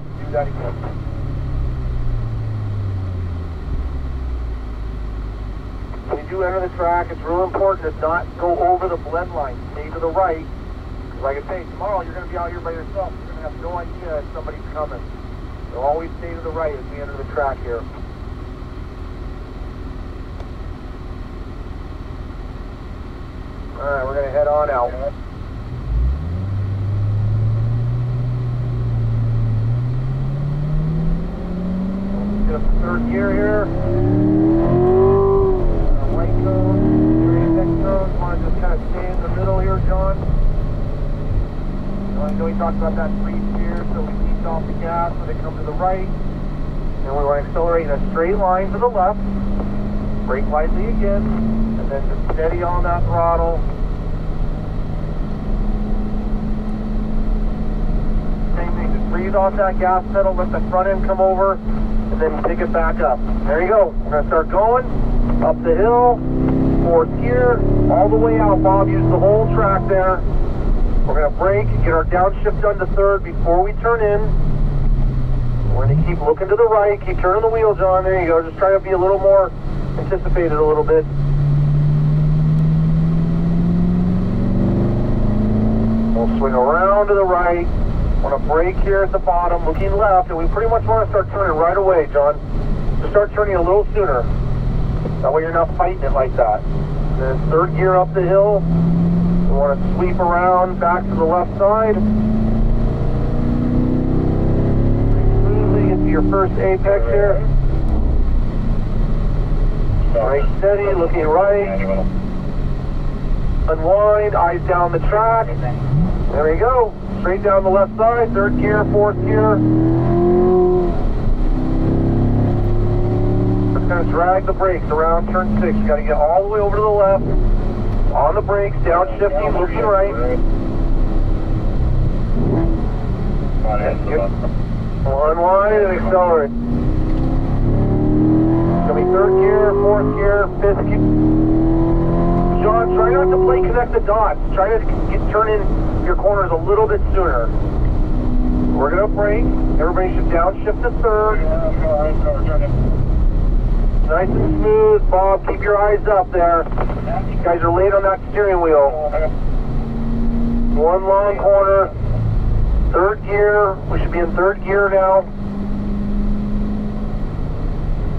have to do that again. When you do enter the track, it's real important to not go over the blend line. Stay to the right. Like I say, tomorrow you're going to be out here by yourself. You're going to have no idea if somebody's coming. So always stay to the right as we enter the track here. Alright, we're going to head on out. Get up to third gear here. White cone, your apex cone. Want to just kind of stay in the middle here, John. I know we talked about that freeze here, so we ease off the gas so they come to the right. And we want to accelerate in a straight line to the left. Brake lightly again, and then just steady on that throttle. Same thing, just breathe off that gas pedal, let the front end come over, and then pick it back up. There you go. We're going to start going up the hill, fourth gear, all the way out. Bob used the whole track there. We're going to brake, get our downshift done to third before we turn in. We're going to keep looking to the right, keep turning the wheel, John. There you go. Just try to be a little more anticipated a little bit. We'll swing around to the right. Want to brake here at the bottom, looking left, and we pretty much want to start turning right away, John. Just start turning a little sooner. That way you're not fighting it like that. And then third gear up the hill. We want to sweep around back to the left side. Smoothly get to your first apex here. Right steady, looking right. Unwind, eyes down the track. There we go. Straight down the left side, third gear, fourth gear. Just going to drag the brakes around turn 6. You got to get all the way over to the left. On the brakes, downshifting, looking right. Unwind and accelerate. It's going to be third gear, fourth gear, fifth gear. John, try not to play connect the dots. Try to turn in your corners a little bit sooner. We're going to brake. Everybody should downshift to third. Nice and smooth. Bob, keep your eyes up there. You guys are late on that steering wheel. One long corner. Third gear. We should be in third gear now.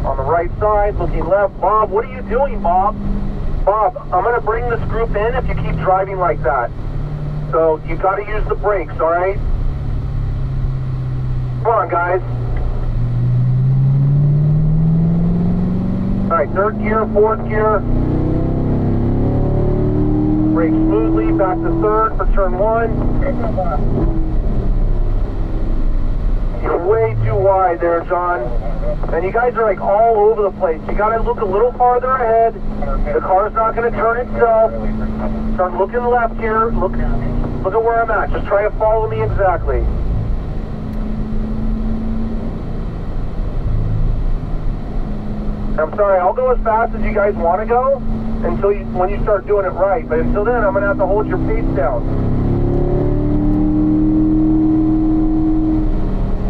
On the right side, looking left. Bob, what are you doing, Bob? Bob, I'm going to bring this group in if you keep driving like that. So you got to use the brakes, all right? Come on, guys. All right, third gear, fourth gear. Brake smoothly, back to third for turn 1. You're way too wide there, John. And you guys are like all over the place. You got to look a little farther ahead. The car's not going to turn itself. Start looking left here. Look at where I'm at. Just try to follow me exactly. I'm sorry, I'll go as fast as you guys want to go when you start doing it right. But until then, I'm going to have to hold your pace down.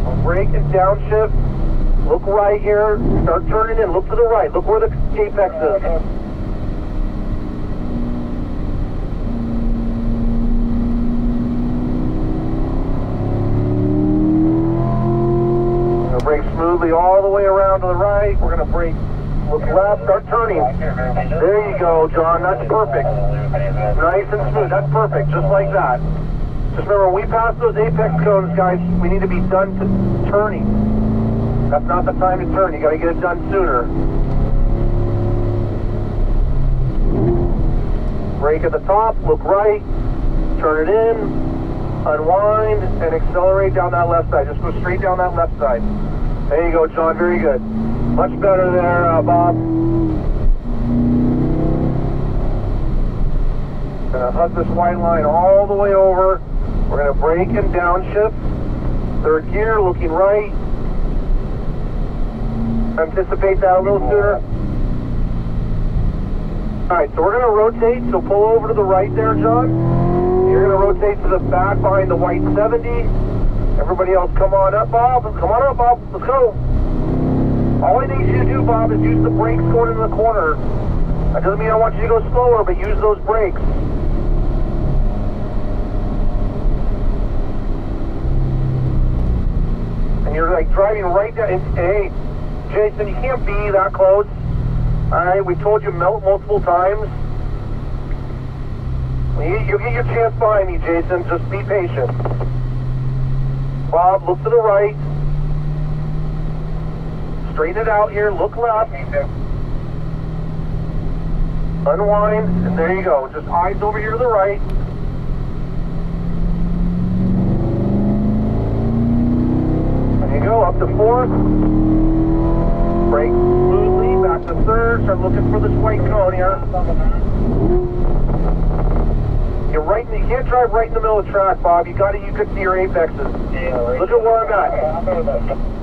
I'll brake and downshift. Look right here. Start turning in. Look to the right. Look where the apex is. We're going to brake smoothly all the way around to the right. We're going to brake. Look left, start turning. There you go, John. That's perfect. Nice and smooth. That's perfect. Just like that. Just remember, when we pass those apex cones, guys, we need to be done turning. That's not the time to turn. You got to get it done sooner. Brake at the top. Look right. Turn it in. Unwind and accelerate down that left side. Just go straight down that left side. There you go, John. Very good. Much better there, Bob. Gonna hug this white line all the way over. We're gonna brake and downshift. Third gear, looking right. Anticipate that a little sooner. Alright, so we're gonna rotate, so pull over to the right there, John. You're gonna rotate to the back behind the white 70. And Everybody else, come on up, Bob. Come on up, Bob. Let's go. All I need you to do, Bob, is use the brakes going into the corner. That doesn't mean I want you to go slower, but use those brakes. And you're like driving right down. Hey, Jason, you can't be that close. Alright, we told you multiple times. You'll get your chance behind me, Jason. Just be patient. Bob, look to the right. Straighten it out here. Look left. Unwind, and there you go. Just eyes over here to the right. There you go. Up to fourth. Brake smoothly. Back to third. Start looking for this white cone here. You're right. You can't drive right in the middle of the track, Bob. You could see your apexes. Look at where I'm at.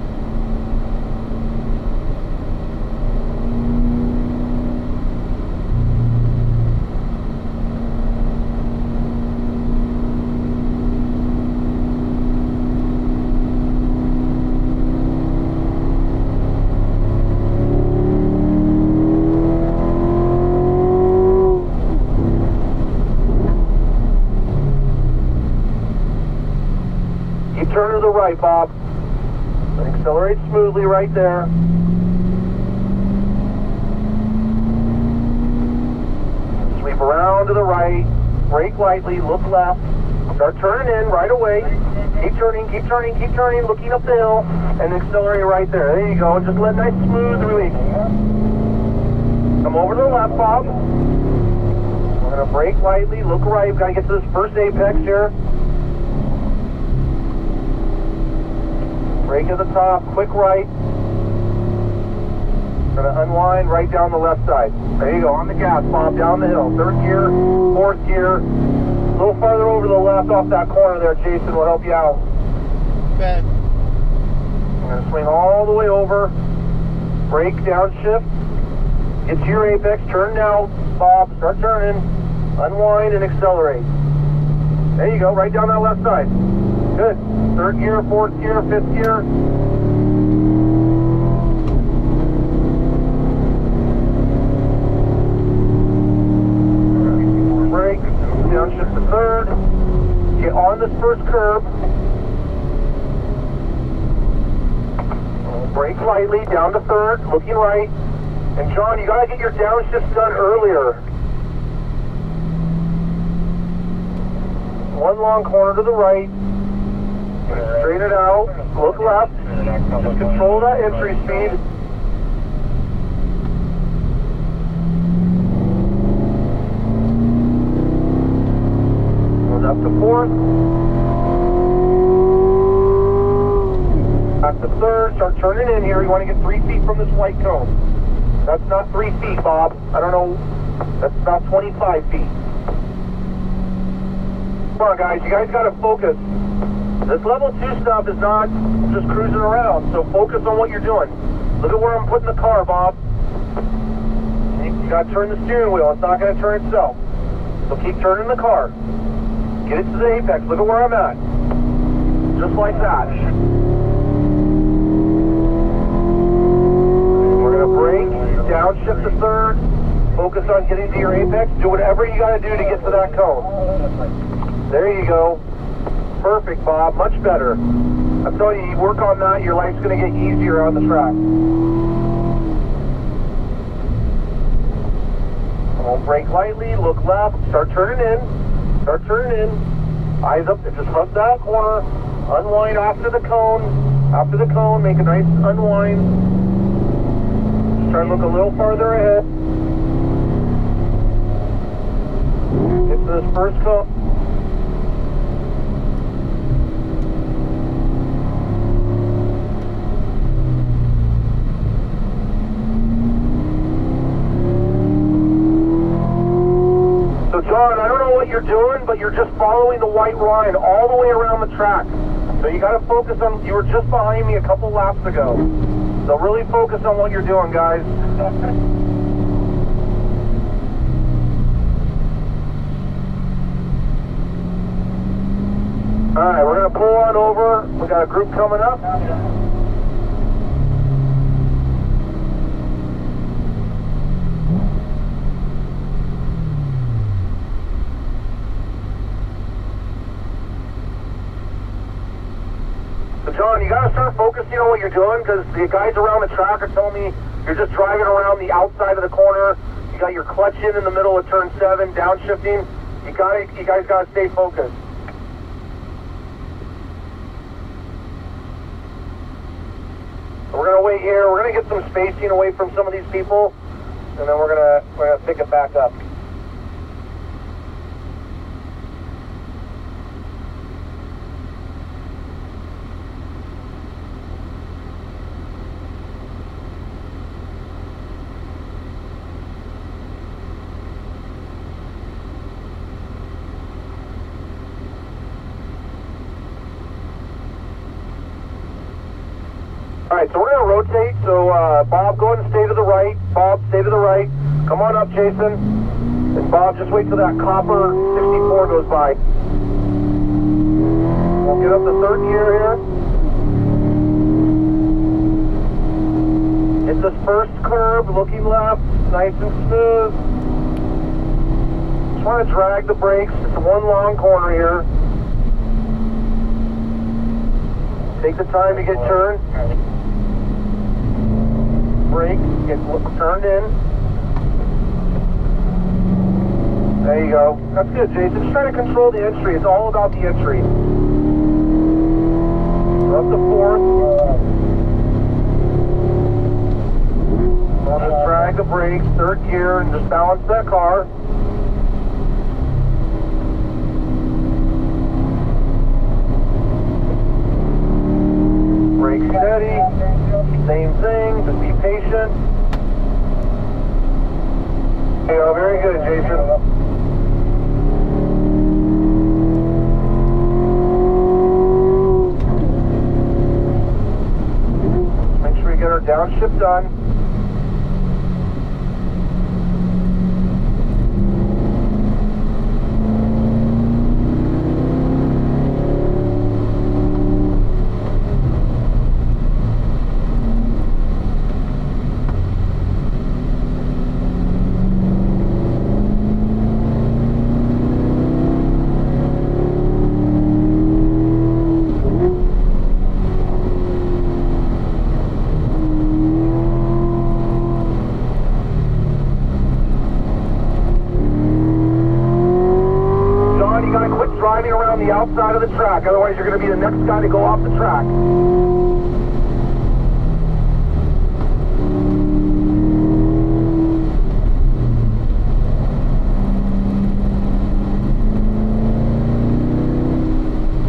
Turn to the right, Bob. And accelerate smoothly right there. Sweep around to the right. Brake lightly. Look left. Start turning in right away. Keep turning, keep turning, keep turning. Looking up the hill. And accelerate right there. There you go. Just let nice smooth release. Come over to the left, Bob. We're going to brake lightly. Look right. We've got to get to this first apex here. Brake at the top, quick right. Gonna unwind right down the left side. There you go, on the gas, Bob, down the hill. Third gear, fourth gear. A little farther over to the left off that corner there, Jason will help you out. Okay. I'm gonna swing all the way over. Brake, downshift. Get to your apex, turn now, Bob, start turning. Unwind and accelerate. There you go, right down that left side. Good. Third gear, fourth gear, fifth gear. Brake, downshift to third. Get on this first curb. Brake lightly, down to third, looking right. And John, you gotta get your downshift done earlier. One long corner to the right. Straighten it out, look left, just control that entry speed. Going up to fourth. Back to third, start turning in here. You want to get 3 feet from this white cone. That's not 3 feet, Bob. I don't know, that's about 25 feet. Come on guys, you guys got to focus. This level 2 stuff is not just cruising around, so focus on what you're doing. Look at where I'm putting the car, Bob. You got to turn the steering wheel. It's not going to turn itself. So keep turning the car. Get it to the apex. Look at where I'm at. Just like that. We're going to brake, downshift to third, focus on getting to your apex. Do whatever you got to do to get to that cone. There you go. Perfect, Bob. Much better. I'm telling you, you work on that, your life's going to get easier on the track. Come on, brake lightly, look left, start turning in. Start turning in. Eyes up, just hug that corner. Unwind after the cone. After the cone, make a nice unwind. Just try to look a little farther ahead. Get to this first cone. John, I don't know what you're doing, but you're just following the white line all the way around the track. So you got to focus on, you were just behind me a couple laps ago. So really focus on what you're doing, guys. Alright, we're going to pull on over. We got a group coming up. So John, you got to start focusing on what you're doing, because the guys around the track are telling me you're just driving around the outside of the corner. You got your clutch in the middle of turn 7, downshifting. You guys got to stay focused. So we're going to wait here. We're going to get some spacing away from some of these people, and then we're going to pick it back up. Alright, so we're going to rotate, so Bob, go ahead and stay to the right. Bob, stay to the right. Come on up, Jason. And Bob, just wait till that copper 64 goes by. We'll get up the third gear here. Hit this first curve, looking left, nice and smooth. Just want to drag the brakes. It's one long corner here. Take the time to get turned. Brake, get turned in. There you go. That's good, Jason. Just try to control the entry. It's all about the entry. Up the fourth. I'll just drag the brakes, third gear, and just balance that car. Brake steady. Same thing, just be patient. Yeah, very good, Jason. Make sure we get our downshift done. Driving around the outside of the track, otherwise you're going to be the next guy to go off the track.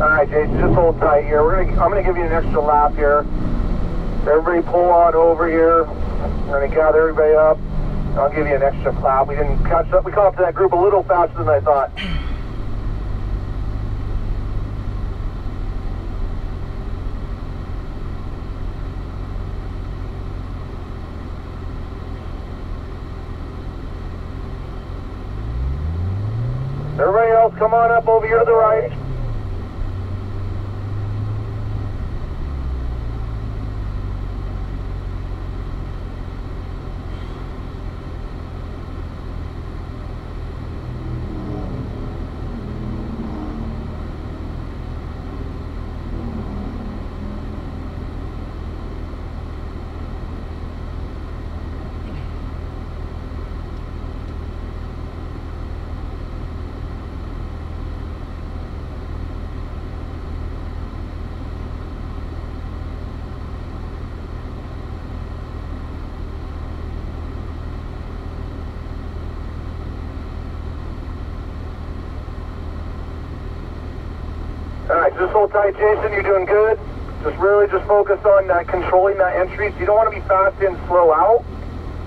Alright, Jason, just hold tight here. I'm going to give you an extra lap here. Everybody pull on over here. We're going to gather everybody up. I'll give you an extra clap. We didn't catch up. We caught up to that group a little faster than I thought. Everybody else, come on up over here to the right. Alright, just hold tight, Jason. You're doing good. Just really focus on controlling that entry. So you don't want to be fast in, slow out.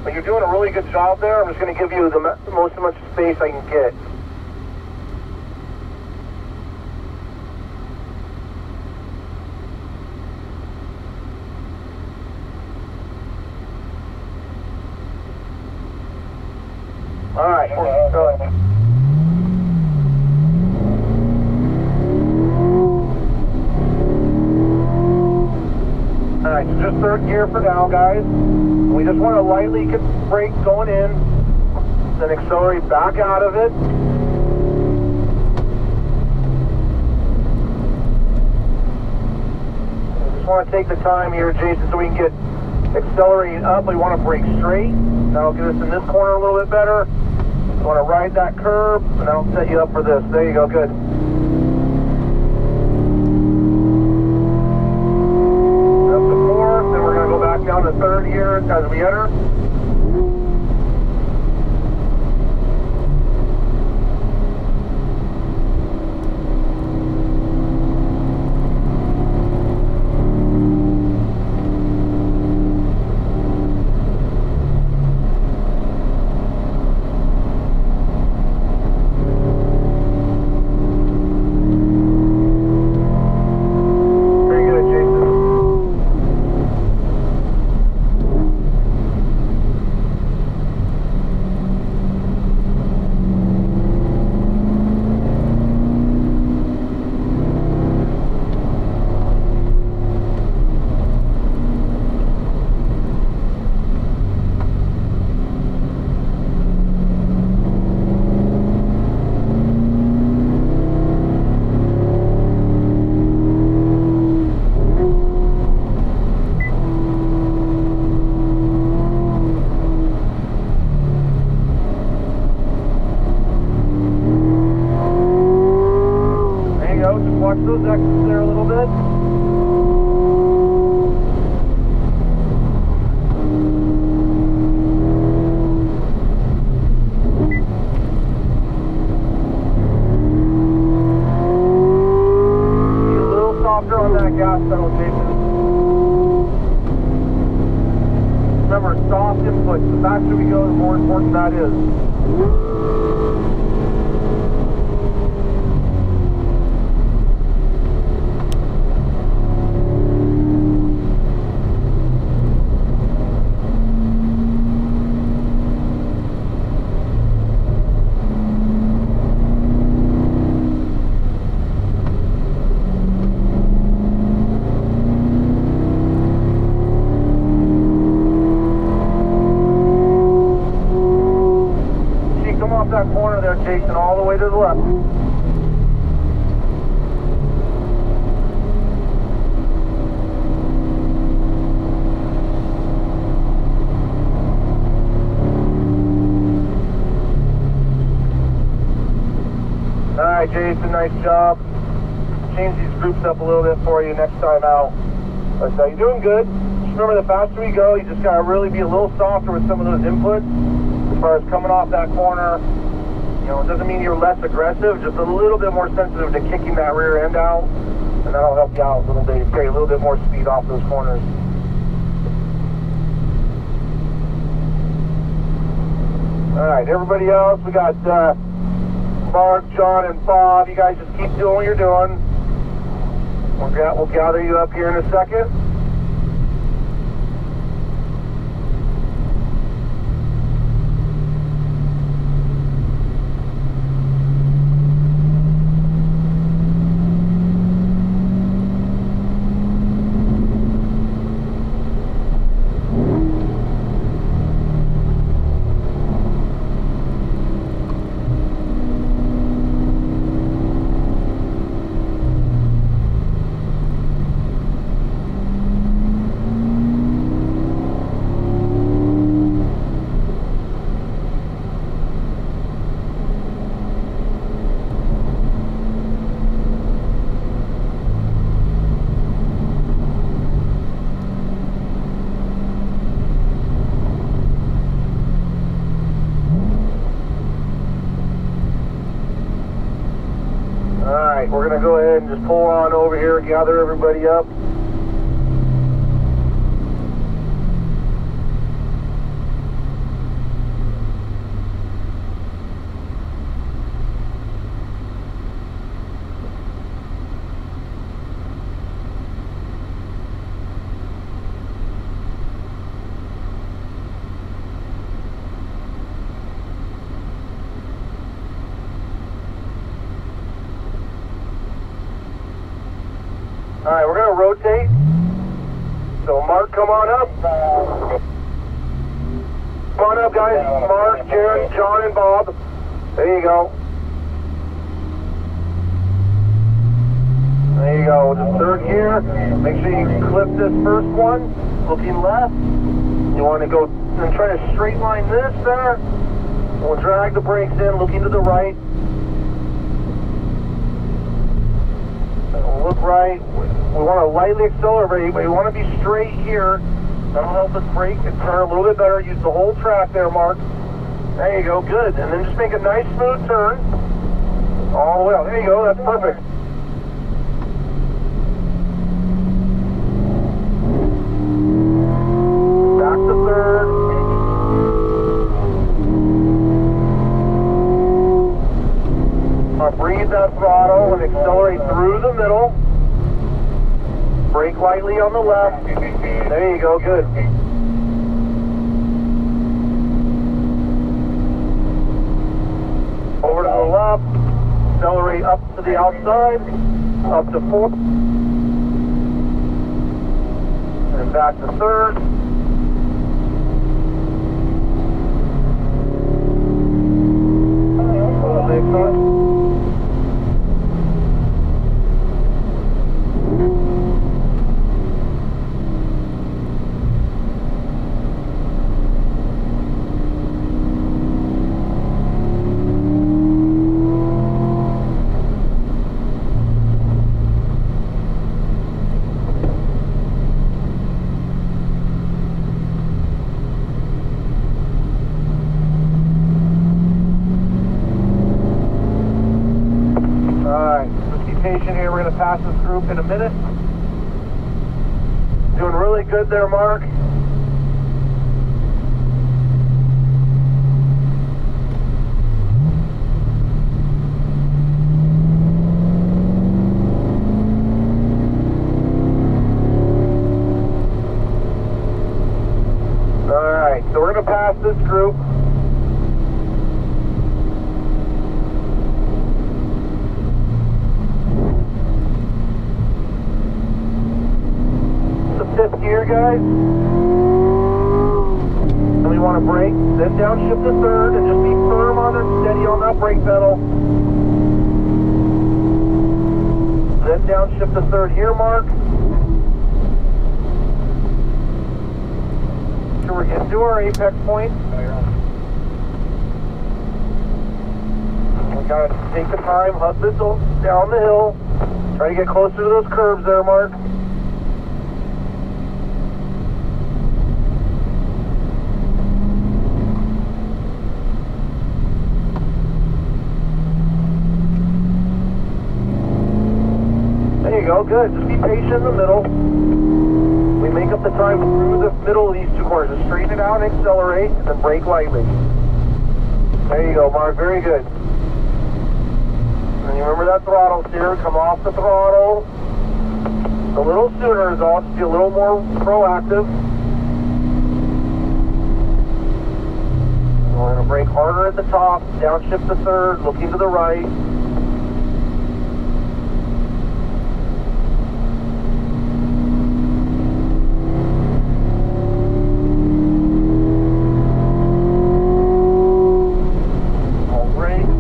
But you're doing a really good job there. I'm just going to give you the most much space I can get. Alright, go ahead. Alright, so just third gear for now, guys. We just want to lightly brake going in, then accelerate back out of it. We just want to take the time here, Jason, so we can get accelerating up. We want to brake straight. That'll get us in this corner a little bit better. We want to ride that curb, and that'll set you up for this. There you go, good. Down to third here as we enter. Watch those exits there a little bit. Be a little softer on that gas pedal, Jason. Remember, soft input. The faster we go, the more important that is. That corner there, Jason, all the way to the left. Alright, Jason, nice job. Change these groups up a little bit for you next time out. But you're doing good. Just remember, the faster we go, you just gotta really be a little softer with some of those inputs. As far as coming off that corner, you know, it doesn't mean you're less aggressive, just a little bit more sensitive to kicking that rear end out, and that'll help you out a little bit. You carry a little bit more speed off those corners. Alright, everybody else, we got Mark, John, and Bob. You guys just keep doing what you're doing. We'll gather you up here in a second. Alright, we're going to go ahead and just pull on over here, gather everybody up. Alright, we're going to So Mark, come on up. Come on up, guys. Mark, Jen, John, and Bob. There you go. There you go. Just third gear. Make sure you clip this first one. Looking left. You want to go and try to straight line this there. We'll drag the brakes in, looking to the right. Look right. We want to lightly accelerate, but we want to be straight here. That'll help us brake and turn a little bit better. Use the whole track there, Mark. There you go, good. And then just make a nice smooth turn. All the way out. There you go, that's perfect. Back to third. Breathe that throttle and accelerate through the middle. Brake lightly on the left. There you go, good. Over to the left. Accelerate up to the outside. Up to 4. And back to third. Excellent. Here, we're going to pass this group in a minute. Doing really good there, Mark. All right, so we're going to pass this group. Fifth gear, guys. And we want to brake, then downshift to third, and just be firm on it, steady on that brake pedal. Then downshift to third here, Mark. So we're getting to our apex point. We gotta take the time, hug this down the hill. Try to get closer to those curves there, Mark. There you go, good. Just be patient in the middle. We make up the time through the middle of these two corners. Just straighten it out and accelerate, and then brake lightly. There you go, Mark. Very good. And you remember that throttle steer. Come off the throttle a little sooner is all. Just be a little more proactive. We're going to brake harder at the top. Downshift to third. Looking to the right.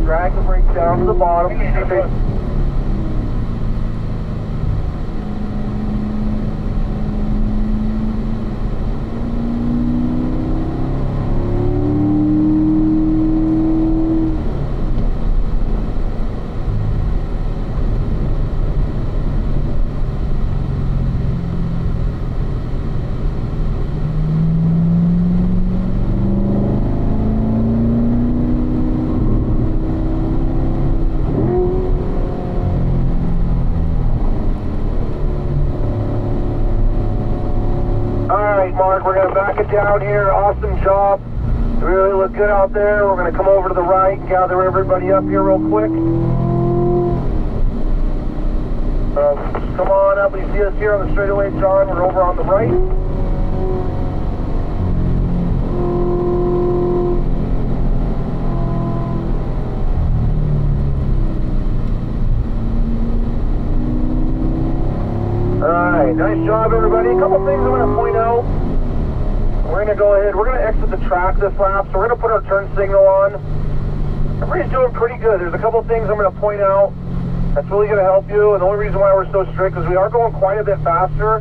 Drag the brake down to the bottom. Mark, we're going to back it down here. Awesome job. You really look good out there. We're going to come over to the right and gather everybody up here real quick. Come on up. You see us here on the straightaway, John. We're over on the right. All right. Nice job, everybody. A couple things I'm going to point go. We're going to go ahead, we're going to exit the track this lap, so we're going to put our turn signal on. Everybody's doing pretty good. There's a couple of things I'm going to point out that's really going to help you, and the only reason why we're so strict is we are going quite a bit faster,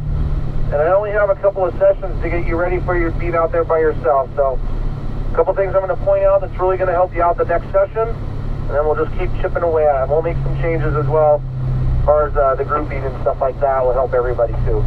and I only have a couple of sessions to get you ready for your being out there by yourself. So a couple of things I'm going to point out that's really going to help you out the next session, and then we'll just keep chipping away at it. We'll make some changes as well as far as the grouping and stuff like that will help everybody too.